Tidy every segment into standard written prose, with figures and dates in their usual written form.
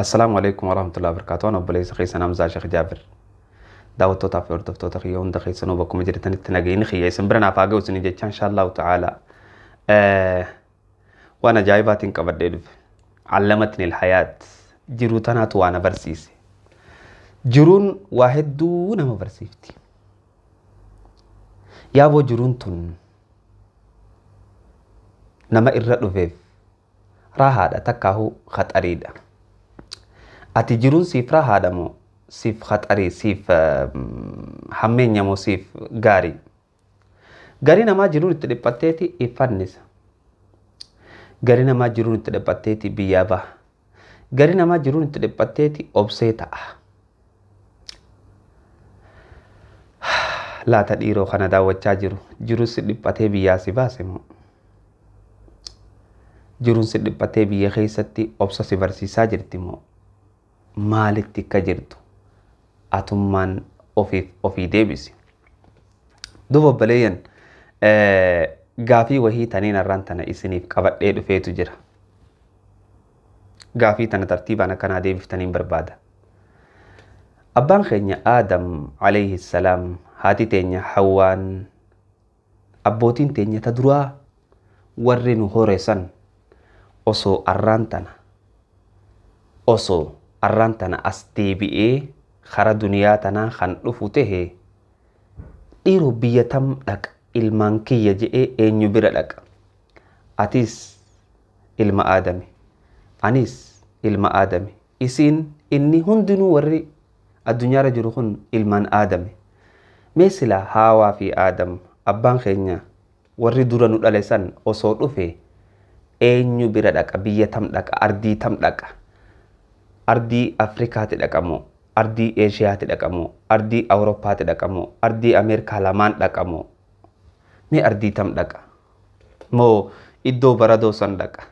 السلام عليكم ورحمة الله وبركاته. أنا بليس خيس أنا مزاج شيخ جابر دعوتو تافي وردفتو تخيون دخيس نو بكم جريتني تناجين خي يسمبرنا فاجو سنيجي إن شاء الله تعالى. وأنا جايبات كبدل علمتني الحياة جروتنا وانا برسيسي جرون واحد دون ما برسيفتي يا بو جرون تون نما إرادو فيف راهادا تكاهو خطريدا ati jiruun siif rahaadha moo siif khaxarii siif hammeenya moo siif gaarii garii namaa jiruun itti dhiphatteeti ifannisa garii namaa jiruun itti dhiphatteeti biyyaa baha garii namaa jiruun itti dhiphatteeti obsee ta'a laata dhiiroo kana daawwachaa jiruun si dhiphatee biyyaa si baase moo jiruun si dhiphatee biyya keessatti obsa si barsiisaa jirti moo maalitti akka jirtu atummaan ofii deebisi duuba baleeyyan gaafii wahii taniin arraan tana isiniif qabadhee dhufeetu jira gaafii tana tartiibaan akkanaa deebiftaniin barbaada abbaan keenya aadam alayhi salaam haati teenya hawwaan abbootiin teenya ta duraa warri nu horeessan osoo arraan tana as deebi'ee kara duniyaa tanaa kan dhufu tahe dhiiroo biyya tam dhaqa ilmaan kiyya je'ee eenyu bira dhaqa atis ilma aadami anis ilma aadami isiin inni hundinuu warri addunyaarra jiru kun ilmaan aadami mee silaa haawaa fi aadam abbaan keenya warri dura nu dhale san osoo dhufe eenyu bira dhaqa biyya tam dhaqa ardii tam dhaqa ardii afrikaatti dhaqamoo ardii eeshiyaatti dhaqamoo ardii awurooppaatti dhaqamoo ardii ameerikaa lamaan dhaqamoo mee ardii tam dhaqa moo iddoo baradoo san dhaqa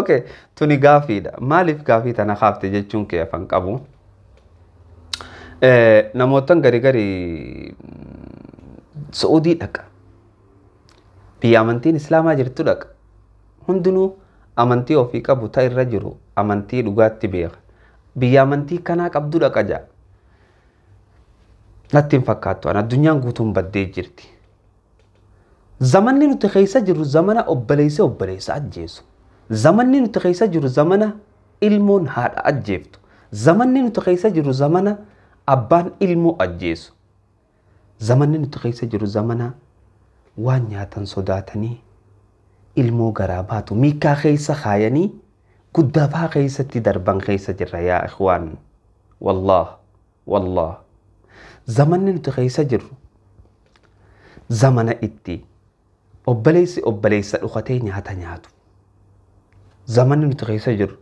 okay tuni gaafiidha maaliif gaafii tana kaafte jechuun kee afan qabu namootan gari Saudii dhaqa biyya amantiin islaamaa jirtu dhaqa hundinuu amantii ofii qabu ta irra jiru amantii dhugaatti beeka biyya amantii kanaa qabdu dhaqa jaa natti hin fakkaattu an addunyaan guutuun baddee jirti zamanni nuti keessa jiru zamana obboleessa ajjeesu zamanni nuti keessa jiru zamana ilmoon haadha ajjeeftu zamanni nuti keessa jiru zamana abbaan ilmoo ajjeesu zamanni nuti keessa jiru zamana waan nyaatan sodaatanii ilmoo garaa baatu miikaa keessa kaayanii guddabaa keessatti darban keessa jirra yaa ikhwaan wallah zamanni nuti keessa jirru zamana itti obboleessa dhukatee nyaata nyaatu zamanni nuti keessa jirru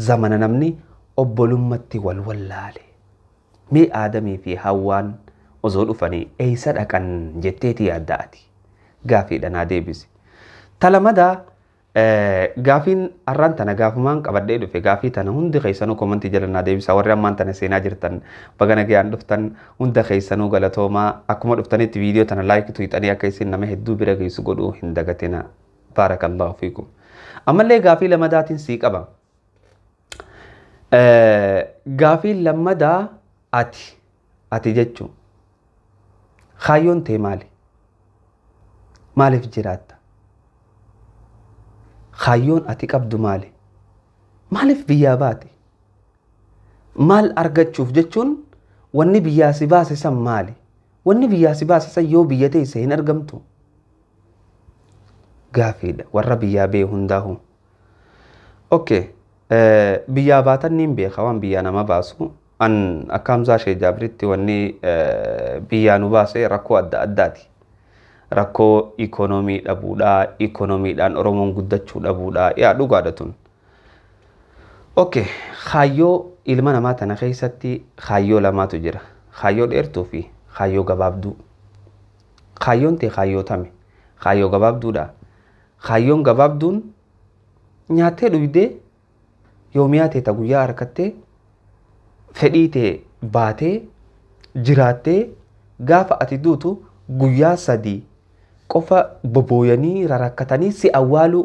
zamana namni obbolummatti walwallaale mee aadamii fi hawwaan osoo dhufanii eessa dhaqan jetteeti yaaddaati gaafiidhanaa deebisi talamada gaafiin arraan tana gaafumaan qabadhee dhufe gaafii tana hundi keessanuu komantii jalannaa deebisa warri ammaan tana seenaa jirtan bagana gayaan dhuftan hunda keessanuu galatoomaa akkuma dhuftanitti viidiyoo tana laayik tuuxanii akka isin nama hedduu bira geessu godhuu hin dagatina baarakallahu fiikum ammallee gaafii lamadaatiin sii qaba gaafii lamadaa ati jechuun kaayyoon tee maaliif jiraatta kaayyoon ati qabdu maaliif biyyaa baate maal argachuuf jechuun wanni biyyaa si baase san maali wanni biyyaa si baase san yoo biyya teesse hin argamtu gaafiidha warra biyyaa bee hundaahu okay biyyaa baatan niin beeka waan biyyaa nama baasu an akkaamsaa shee jaabritti wanni biyyaa nu baase rakkoo adda addaati rakkoo ikonomii dhabuudhaa ikonomiidhaan oromoon guddachuu dhabuudhaa yaa dhugaadha tun okay kaayyoo ilma namaa tana keessatti kaayyoo lamaatu jira kaayyoo dheertuu fi kaayyoo gabaabduu kaayyoon tee kaayyoo tame kaayyoo gabaabduudha kaayyoon gabaabduun nyaattee dhuydee yoomiyaa tee ta guyyaa harkattee fedhii tee baatee jiraattee gaafa ati duutu guyyaa sadii qofa bobooyanii rarakkatanii si awwaalu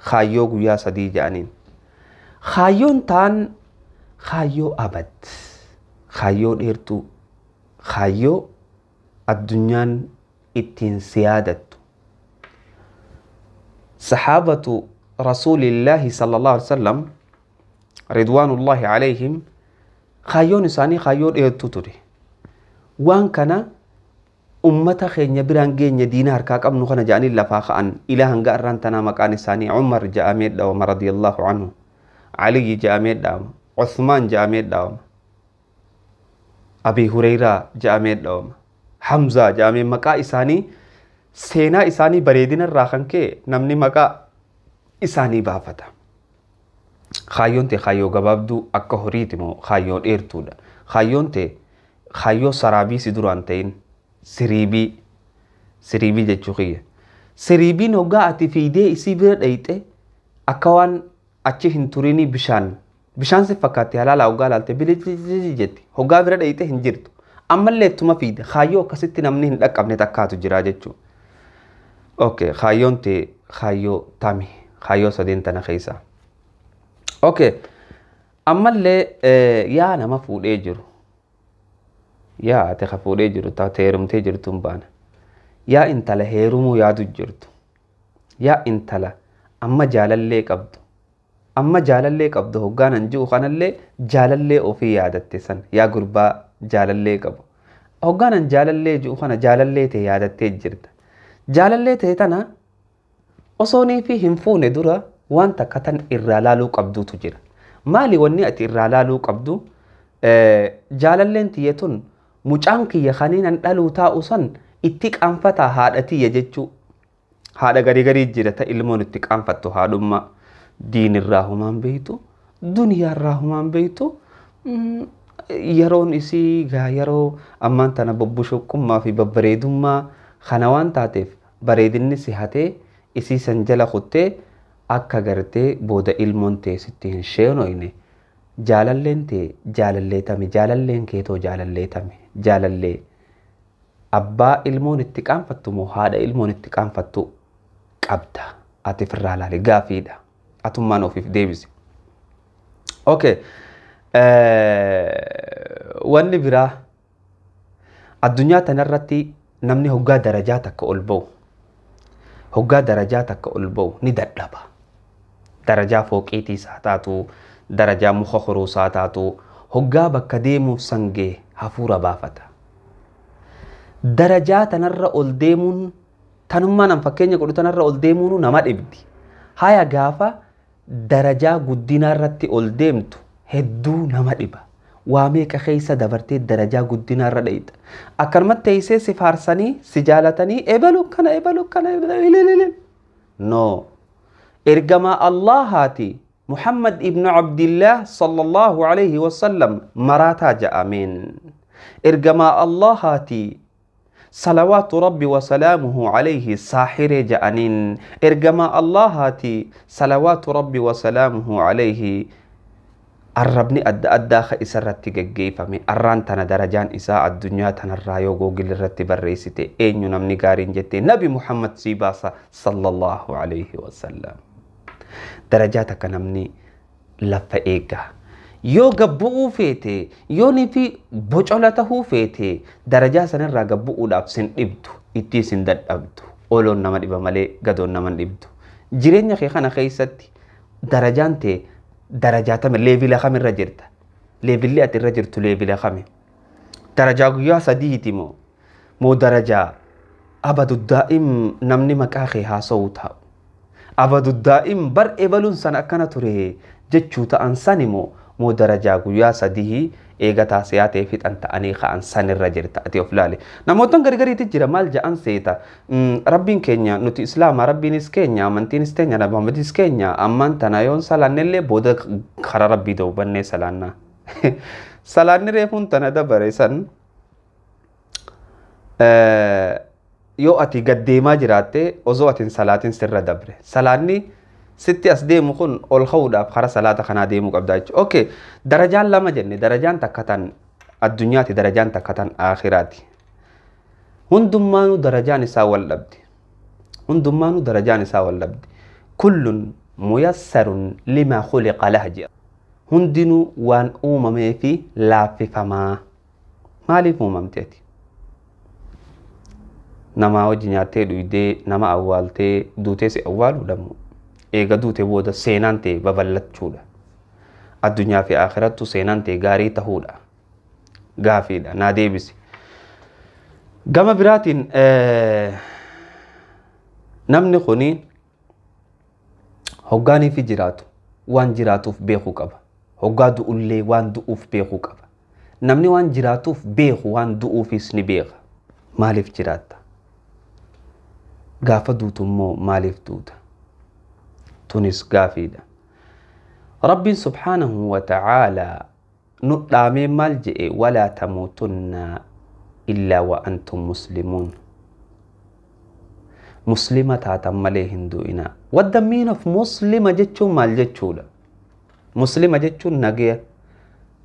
kaayyoo guyyaa sadii jedhaniin Khayyoon taan khayyoo abad, khayyoo dheertuu, khayyoo addunyaan ittiin siyaadattu. Sahaabatu rasuulillahi sallallahu alaihi wasallam ridwaanullahi alayhim khayyoon isaanii khayyoo dheertuu ture. Waan kana ummata keenya biraan geenya diina harkaa qabnu kana jedhanii lafaa ka'an ilaa hanga irraan tanaa maqaan isaanii Umar jedhamee dhaawama radiyallahu anhu, Ali jedhamee dhaawama, Uthmaan jedhamee dhaawama, Abi Hureyraa jedhamee dhaawama, Hamza jedhamee maqaa isaanii seenaa isaanii bareedina irraa kan ka'e namni maqaa isaanii baafata. Khayyoon ta'e khayyoo gabaabduu akka horiiti moo khayyoo dheertuudha? Khayyoon ta'e khayyoo saraabii si duraan ta'in siriibii jechuu kiyya. Siriibiin hoggaa ati fiidee isii bira dhayxe akka waan achi hin turinii bishaan si fakkaatti halaala hoggaa laalte bilii jetti hoggaa bira dhayxe hin jirtu. Ammallee ittuma fiide khayyoo akkasitti namni hin dhaqqabne takkaatu jira jechuudha. Okay, khayyoon ta'e khayyoo tami khayyoo sadeen tana keessa. Okay, ammallee yaa nama fuudhee jiru. Yaa ati ka fuudhee jiru taate heerumtee jirtuun baana. Yaa intala heerumuu yaadu jirtu. Yaa intala amma jaalallee qabdu. Amma jaalallee qabdu hoggaanan jiru kanallee jaalallee ofii yaadatte san yaa gurbaa jaalallee qabu. Hoggaanan jaalallee jiru kana jaalallee ta'e yaadattee jirta. Jaalallee ta'e tana osoonii fi hin fuune dura waan takka tan irraa laaluu qabduutu jira. Maali wanni ati irraa laaluu qabdu? Jaalalleen tiyya tun mucaan kiyya kaniinan dhaluu taa'u san itti qaanfataa haadha tiyya jechuu. Haadha garii jira ta ilmoon itti qaanfattu haadhummaa. Diinirraa humaan beeytu, duniyaarraa humaan beeytu. Yeroon isii gaa yeroo ammaan tana bobboshoqqummaa fi babbareedummaa kana waan taateef bareedinni si hatee isii san jala kuttee akka gartee booda ilmoon teessitti hin sheenoyne. Jaalalleen ta'e jaalallee tami, jaalalleen keetoo jaalallee tami, jaalallee abbaa ilmoon itti qaanfattu moo haadha ilmoon itti qaanfattu qabda. Ati firraa laali gaafiidha. Atummaan ofiif deebisi. Okay. Wanni biraa addunyaa tanarratti namni hoggaa darajaa takka ol ba'u. Hoggaa darajaa takka ol ba'u ni dadhaba. Darajaa fooqiitiis haa taatu, darajaa muka horuus haa taatu, hoggaa bakka deemuuf sangee hafuura baafata. Darajaa tanarra ol deemuun tanummaan an fakkeenya godhu tanarra ol deemuun nama dhibdi. Haya gaafa darajaa guddinaa irratti ol deemtu hedduu nama dhiba. Waa meeqa keessa dabartee darajaa guddinaa irra dhayita. Akkanumatti teessee si faarsanii si jaalatanii ebalu kana no. Ergamaa Allahaati Muhammad ibn Abdillah sallallahu alayhi wasallam maraataa ja'ameen. Ergamaa Allahaati صلوات ربي وسلامه عليه ساحر جانين. إرجما الله هاتي صلوات ربي وسلامه عليه الربني أدى خيسرت تجيفا من الران تنا درجان إساء الدنيا تنا الرايو جوجل رتب الرئيسة أين ينام نجارين جتة نبي محمد سيباسا صلى الله عليه وسلم درجاتك نمني لفئيكا yoo gabbu'uu feete yoo nifi bocolatahu feete darajaa sanirraa gabbu'uudhaaf sin dhibdu itti sin dadhabdu oloon nama dhiba malee gadoon nama dhibdu. Jireenya kee kana keessatti darajaan tee darajaa tame leevila kamirra jirta? Leevilli ati irra jirtu leevila kami? Darajaa guyyaa sadiiti moo darajaa abadu daa'im namni maqaa kee haasa'uu taa'u? Abadu daa'im bar ebaluun san akkana ture jechuu ta'an sani moo darajaa guyyaa sadii eegataa siyaatee fixan ta'anii ka'an sanirra jirta ati of laale. Namootaan gargariitti jira maal ja'an seeta. Rabbiin keenya nuti islaama, rabbiinis keenya, amantiinis teenya, Muhammadis keenya ammaan tana yoon salaannellee booda karaa rabbii ta'uu bannee salaannaa. Salaanni reefuun tana dabare san yoo ati gaddeemaa jiraatte osoo atin salaatiin sirra dabre. Salaanni sitti as deemu kun ol ka'uudhaaf karaa salaata kanaa deemuu qabda jechuudha. Okay, darajaan lama jenne darajaan takka tan addunyaati darajaan takka tan aakhiraati. Hundummaanuu darajaan isaa wal dhabdi. Hundummaanuu darajaan isaa wal dhabdi. Kullun muyassarun lima khuliqa lahu jedha. hundinuu waan uumamee fi laaffifamaa. Maaliif uumamteeti? Namaa wajji nyaattee dhuydee nama awwaaltee duutee si awwaaluudhamu. Eega duute booda seenaan ta'e babal'achuudha. Addunyaa fi akhirattu seenaan ta'e gaarii ta'uudha. Gaafiidha. Naa deebisi. Gama biraatiin namni kuni hoggaaniif jiraatu waan jiraatuuf beekuu qaba. Hoggaa du'ullee waan du'uuf beekuu qaba. Namni waan jiraatuuf beeku waan du'uufis ni beeka. Maaliif jiraatta? Gaafa duutu immoo maaliif duuta? Tunis gaafiidha. Rabbiin subhaanahu wa ta'aalaa nudhaamee maal je'e walaa tamuutunna illaa wa antum muslimuun. Muslima taatan malee hin du'inaa. What the mean of muslima jechuun maal jechuudha? Muslima jechuun nagaya.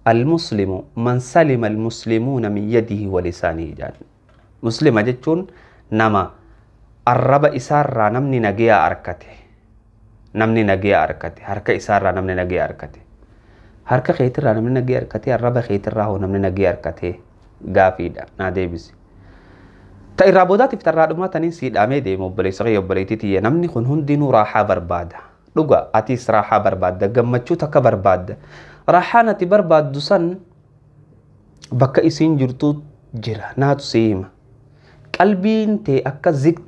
المسلم من سلم المسلمون من يده ولسانه جان. مسلم جتون نما الرب إسارة نمني نجيا أركته. نمني نجيا أركته. حركة إسارة نمني نجيا أركته. حركة خيتر نمني نجيا أركته. الرب خيتر راهو نمني نجيا أركته. غافيدا نادي بس. تيرابودات افتراد ما تنسيد أميدي مبلي صغير مبلي تيجي نمني خن هندينو راحة بربادة. لقى أتيس راحة بربادة. جمّتشو تك بربادة. راحانة برباد دوسان بكا إسين جرتو جرا ناتو سيما قلبي انتي أكا زك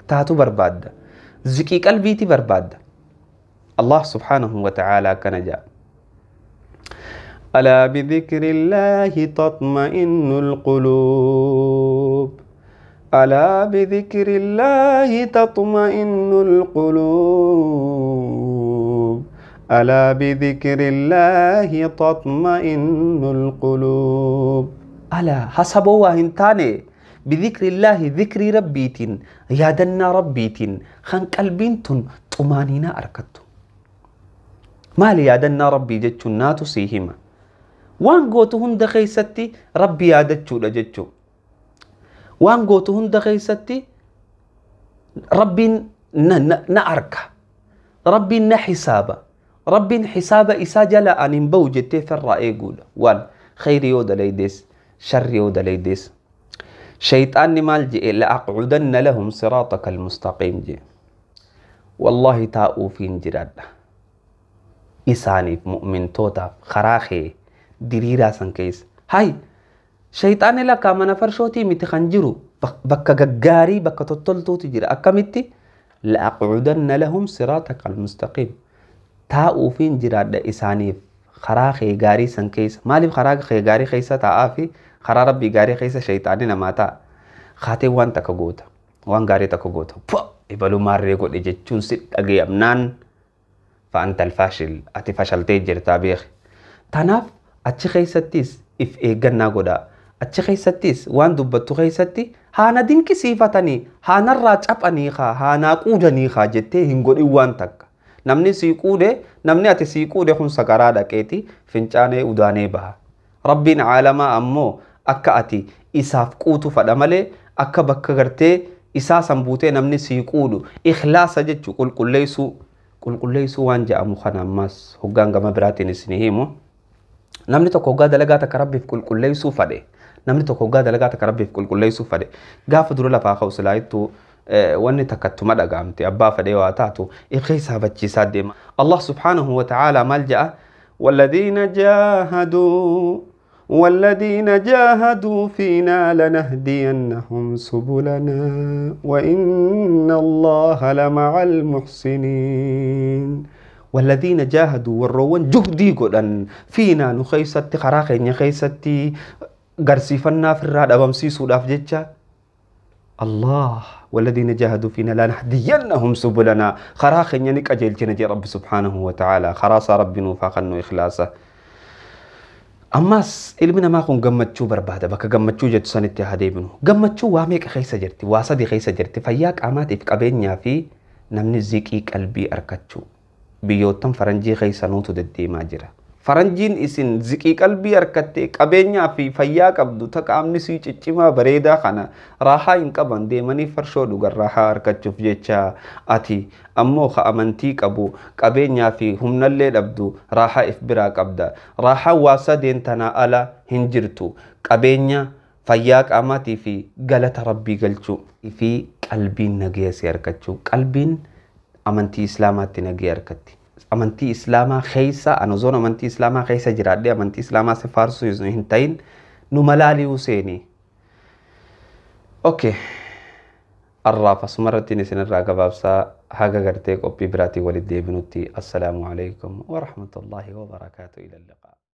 تاتو برباد زكي قلبي تي برباد. الله سبحانه وتعالى كان جاء ألا بذكر الله تطمئن القلوب ألا بذكر الله تطمئن القلوب ألا بذكر الله تطمئن القلوب. ألا حسبوا هنتاني بذكر الله ذكر ربيتين يادنا ربيتين خان قلبينتن طمانينة أركتو. مالي يادنا ربي جتشو ناتو سيهما وان قوتو هند خيستي ربي يادتشو لجتشو وان قوتو هند خيستي ربي نأركا ربي نحسابا ربي حساب إساجل أن بوجت في الرأي يقول وان خير يود ليدس شر يود ليدس شيطان مال جئ لأقعدن لهم صراطك المستقيم جئ والله تاؤ في انجراد إساني مؤمن توتا خراخي دريرا سنكيس هاي شيطان لك من فرشوتي متخنجرو بكا غغاري بكا تطلتو تجري أكمتي لأقعدن لهم صراطك المستقيم تاؤ في انجراد إساني خراخي غاري سنكيس مالي خراخي غاري خيسة تاافي خرا ربي غاري خيسة شيطاني نماتا خاتي وان تكغوتا وان غاري تكغوتا إبالو ماري قد إجتشون ست أغي أمنان فأنت الفاشل أتي فشلتي جرتا بيخ تناف أتشي خيستيس إف إيغنا قدا أتشي خيستيس وان دبتو خيستي هانا دينكي سيفتني هانا الراج أبانيخا هانا قوجانيخا جتي هنقود إيوان تك namni siiquude namni ati siiquude kun sagaraa dhaqeeti fincaanee udaanee baha. Rabbiin caalamaa ammoo akka ati isaaf quutu fadha malee akka bakka gartee isaa sambuutee namni siiquudu ikhlaasa jechu qulqulleessuu waan jedhamu kana ammas hoggaan gama biraatiin isinii himu. Namni tokko hoggaa dalagaa takka rabbiif qulqulleessuu fadhe namni tokko hoggaa dalagaa takka rabbiif qulqulleessuu fadhe gaafa dura lafaa ka'u silaayittuu واني تكتما دغامتي ابا فدي واتاتو اخيسا بچيسا ديما الله سبحانه وتعالى ملجأ والذين جاهدوا فينا لنهدينهم سبلنا وإن الله لمع المحسنين. والذين جاهدوا والروان جهدي قدن فينا نخيستي خراخي نخيستي غرسيفنا في الراد ابامسي سوداف جيتشا الله والذين جاهدوا فينا لنهدينهم سبلنا خراخ ينك أجل جنجي رب سبحانه وتعالى خراص ربي نوفاقا وإخلاصا أماس إلمنا ما خون قمتشو بربادة بكا قمتشو جد سنتي هدي بنو قمتشو واميك خيسة جرتي واسدي خيسة جرتي فياك أمات إفقابين في نمني زيكي قلبي أركتشو بيوتم فرنجي خيسة نوتو ددي ماجرة faranjiin isin ziqii qalbii harkattee qabeenyaa fi fayyaa qabdu taqaamni sii ciccimaa bareedaa kana raahaa hin qaban deemanii farshoo dhugan raahaa harkachuuf jecha ati ammoo ka amantii qabu qabeenyaa fi humnallee dhabdu raahaa if biraa qabda. Raahaa waa sadeen tanaa ala hin jirtu qabeenya fayyaa qaamaatii fi galata rabbii galchuu fi qalbiin nagaya si harkachuu. Qalbiin amantii islaamaatti nagaya harkatti. Amantii islaamaa keessa anozoon amantii islaamaa keessa jiraadhee amantii islaamaa si faarsuu hin ta'in nu malaalii seeni. Okay. Arraaf asumarratti isinirraa gabaabsaa haga gartee qophii biraatii walitti deebinutti. Assalaamu alaikum wa rahmatullahi wa barakaatuh. Ila liqaa.